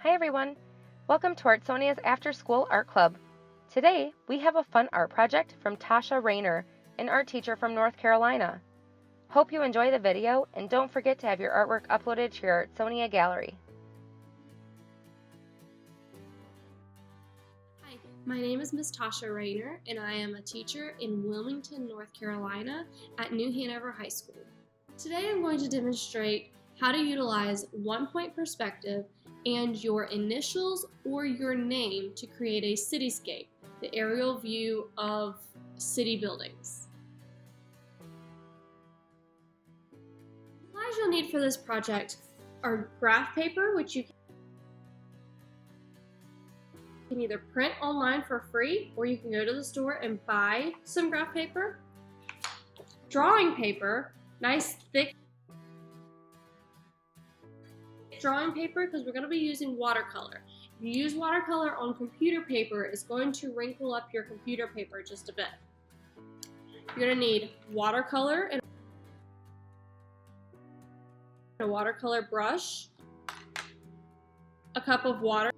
Hi everyone! Welcome to Artsonia's After School Art Club. Today we have a fun art project from Tosha Raynor, an art teacher from North Carolina. Hope you enjoy the video and don't forget to have your artwork uploaded to your Artsonia gallery. Hi, my name is Miss Tosha Raynor and I am a teacher in Wilmington, North Carolina at New Hanover High School. Today I'm going to demonstrate how to utilize one-point perspective and your initials or your name to create a cityscape, the aerial view of city buildings. The supplies you'll need for this project are graph paper, which you can either print online for free or you can go to the store and buy some graph paper. Drawing paper, nice thick drawing paper because we're going to be using watercolor. If you use watercolor on computer paper, it's going to wrinkle up your computer paper just a bit. You're going to need watercolor and a watercolor brush, a cup of water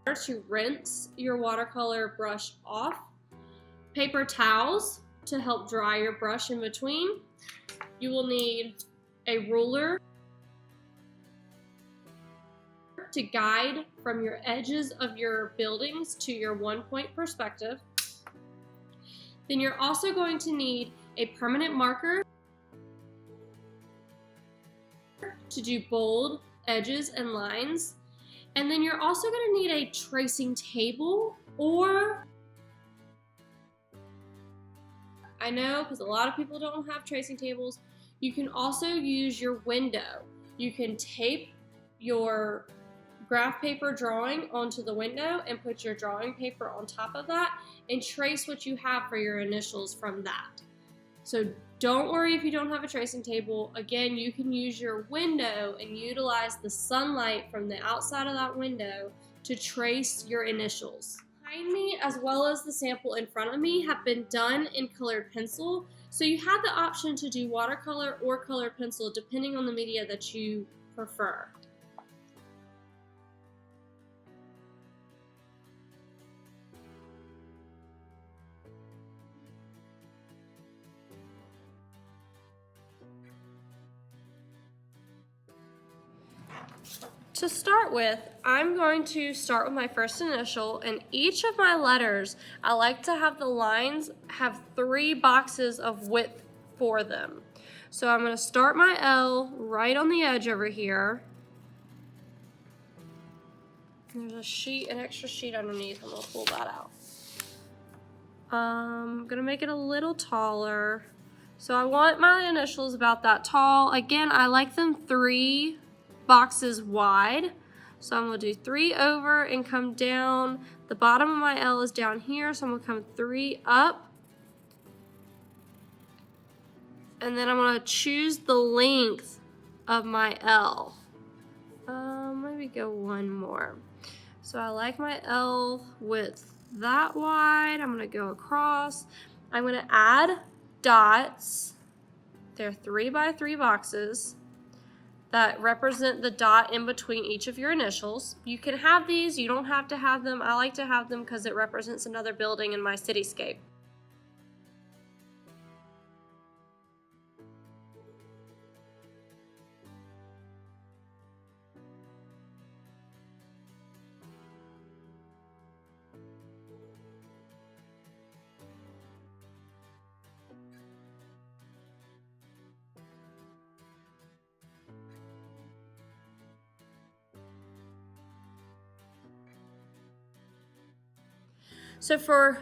to rinse your watercolor brush off, paper towels to help dry your brush in between. You will need a ruler to guide from your edges of your buildings to your one-point perspective. Then you're also going to need a permanent marker to do bold edges and lines. And then you're also going to need a tracing table, or I know because a lot of people don't have tracing tables, you can also use your window. You can tape your graph paper drawing onto the window and put your drawing paper on top of that and trace what you have for your initials from that. So don't worry if you don't have a tracing table. Again, you can use your window and utilize the sunlight from the outside of that window to trace your initials. Behind me, as well as the sample in front of me, have been done in colored pencil. So you have the option to do watercolor or colored pencil depending on the media that you prefer. To start with, I'm going to start with my first initial, and each of my letters, I like to have the lines have 3 boxes of width for them. So I'm going to start my L right on the edge over here. There's a sheet, an extra sheet underneath. I'm going to pull that out. I'm going to make it a little taller. So I want my initials about that tall. Again, I like them 3 boxes wide. So I'm going to do 3 over and come down. The bottom of my L is down here, so I'm going to come 3 up. And then I'm going to choose the length of my L. Maybe go 1 more. So I like my L width that wide. I'm going to go across. I'm going to add dots. They're 3 by 3 boxes that represent the dot in between each of your initials. You can have these, you don't have to have them. I like to have them because it represents another building in my cityscape. So for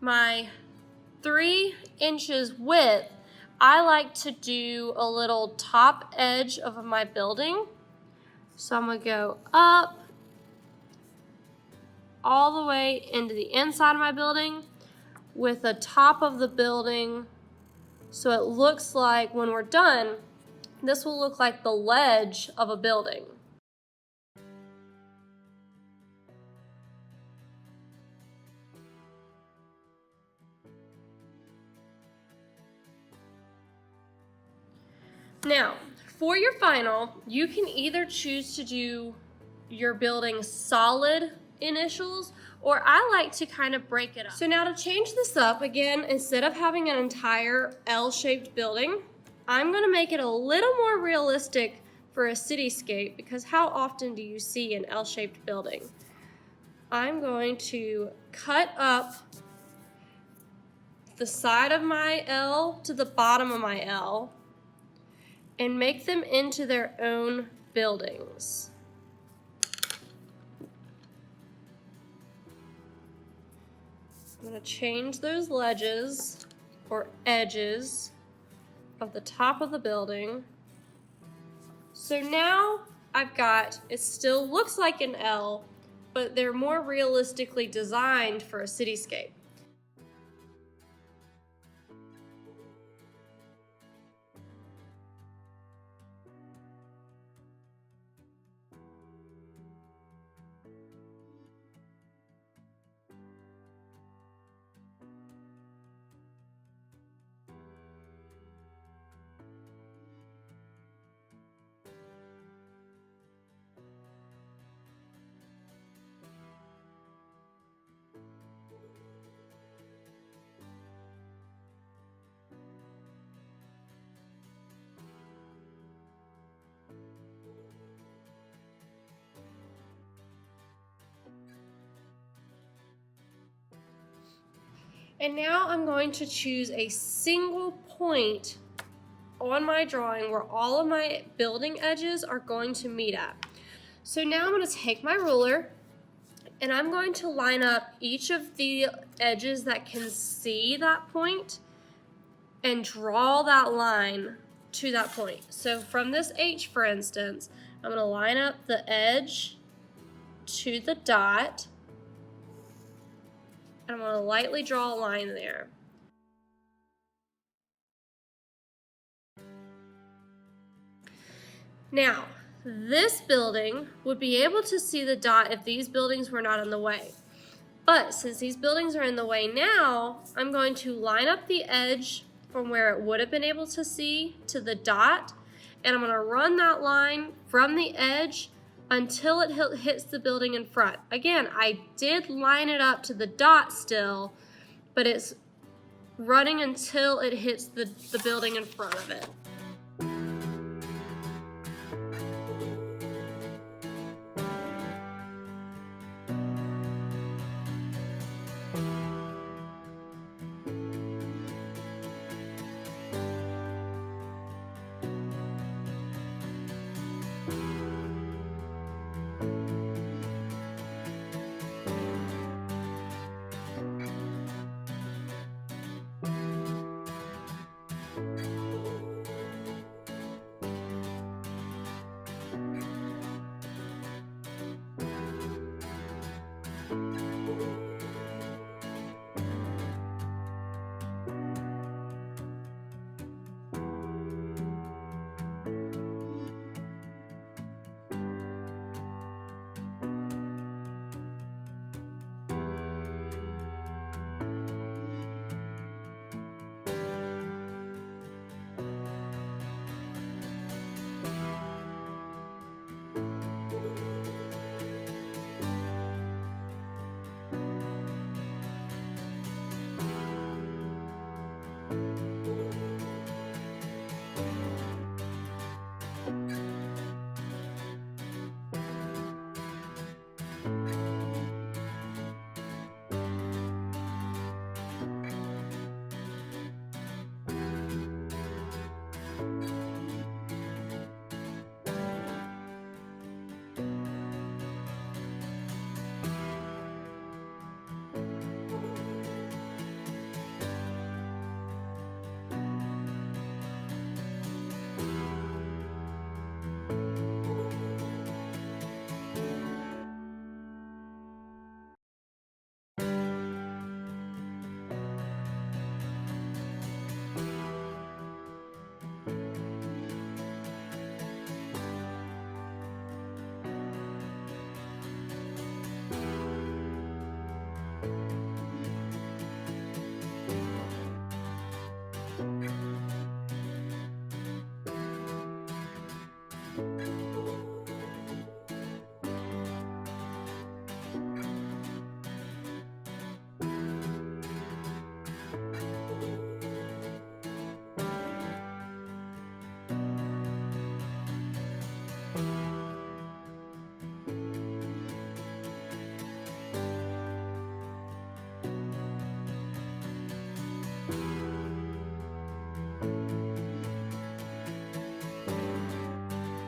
my 3 inches width, I like to do a little top edge of my building. So I'm going to go up all the way into the inside of my building with the top of the building. So it looks like when we're done, this will look like the ledge of a building. Now, for your final, you can either choose to do your building solid initials, or I like to kind of break it up. So now to change this up, again, instead of having an entire L-shaped building, I'm gonna make it a little more realistic for a cityscape, because how often do you see an L-shaped building? I'm going to cut up the side of my L to the bottom of my L and make them into their own buildings. I'm going to change those ledges or edges of the top of the building. So now I've got, it still looks like an L, but they're more realistically designed for a cityscape. And now I'm going to choose a single point on my drawing where all of my building edges are going to meet at. So now I'm going to take my ruler and I'm going to line up each of the edges that can see that point and draw that line to that point. So from this H, for instance, I'm going to line up the edge to the dot. I'm going to lightly draw a line there. Now, this building would be able to see the dot if these buildings were not in the way. But since these buildings are in the way now, I'm going to line up the edge from where it would have been able to see to the dot, and I'm going to run that line from the edge until it hits the building in front. Again, I did line it up to the dot still, but it's running until it hits the building in front of it.